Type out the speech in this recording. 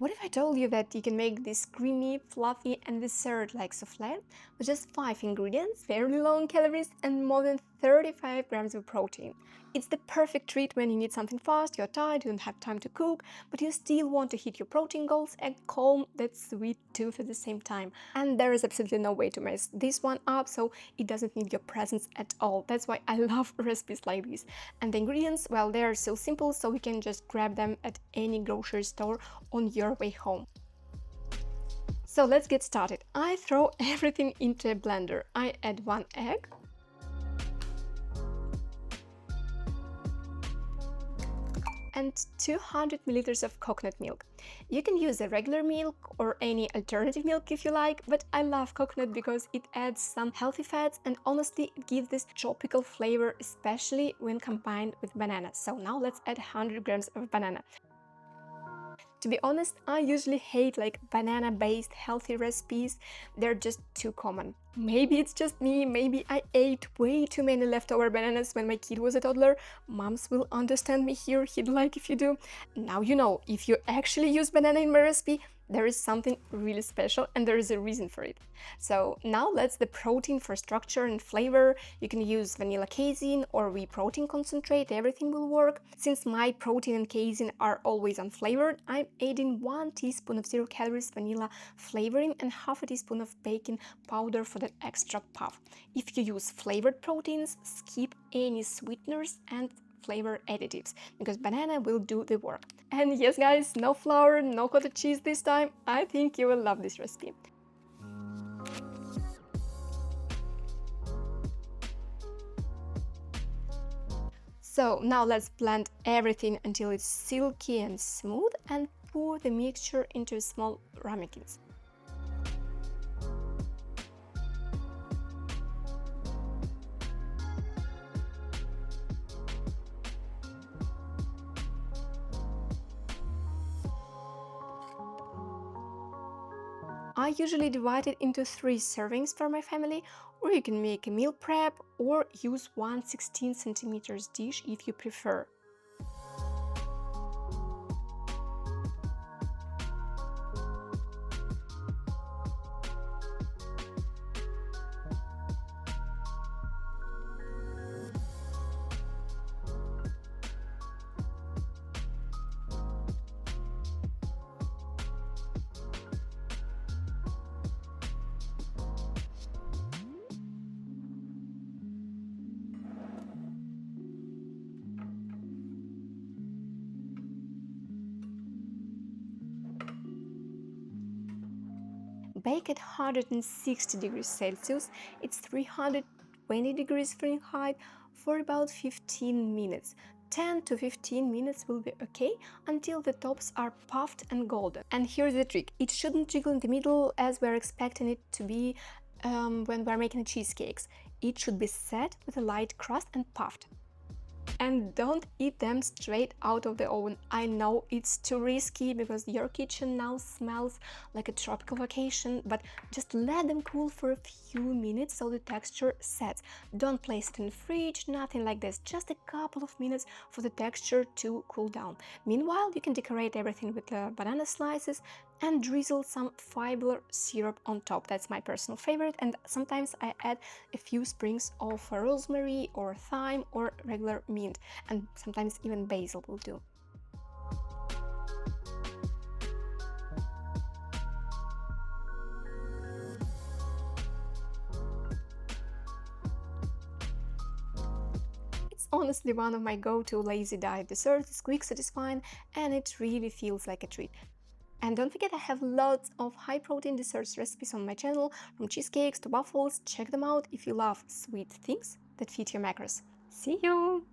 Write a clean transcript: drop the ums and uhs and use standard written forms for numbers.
What if I told you that you can make this creamy, fluffy and dessert-like soufflé with just 5 ingredients, fairly low in calories and more than 35 grams of protein? It's the perfect treat when you need something fast, you're tired, you don't have time to cook, but you still want to hit your protein goals and calm that sweet tooth at the same time. And there is absolutely no way to mess this one up, so it doesn't need your presence at all. That's why I love recipes like this. And the ingredients, well, they are so simple, so we can just grab them at any grocery store on your way home. So let's get started. I throw everything into a blender. I add 1 egg, and 200 milliliters of coconut milk. You can use a regular milk or any alternative milk if you like, but I love coconut because it adds some healthy fats and honestly it gives this tropical flavor, especially when combined with banana. So now let's add 100 grams of banana. To be honest, I usually hate banana-based healthy recipes. They're just too common. Maybe it's just me, maybe I ate way too many leftover bananas when my kid was a toddler. Moms will understand me here, he'd like if you do. Now you know, if you actually use banana in my recipe, there is something really special and there is a reason for it. So now let's the protein for structure and flavor. You can use vanilla casein or whey protein concentrate, everything will work. Since my protein and casein are always unflavored, I'm adding 1 teaspoon of 0 calories vanilla flavoring and half a teaspoon of baking powder for that extra puff. If you use flavored proteins, skip any sweeteners and flavor additives because banana will do the work. And yes guys, no flour, no cottage cheese this time. I think you will love this recipe. So now let's blend everything until it's silky and smooth and pour the mixture into small ramekins. I usually divide it into 3 servings for my family, or you can make a meal prep or use 1 16 centimeters dish if you prefer. Bake at 160 degrees Celsius, it's 320 degrees Fahrenheit, for about 15 minutes. 10 to 15 minutes will be okay until the tops are puffed and golden. And here's the trick, it shouldn't jiggle in the middle as we're expecting it to be when we're making cheesecakes. It should be set with a light crust and puffed. And don't eat them straight out of the oven. I know it's too risky because your kitchen now smells like a tropical vacation, but just let them cool for a few minutes so the texture sets. Don't place it in the fridge, nothing like this, just a couple of minutes for the texture to cool down. Meanwhile, you can decorate everything with banana slices and drizzle some fiber syrup on top. That's my personal favorite, and sometimes I add a few sprigs of rosemary or thyme or regular mint, and sometimes even basil will do. It's honestly one of my go-to lazy diet desserts. It's quick, satisfying, and it really feels like a treat. And don't forget, I have lots of high-protein desserts recipes on my channel, from cheesecakes to waffles. Check them out if you love sweet things that fit your macros. See you!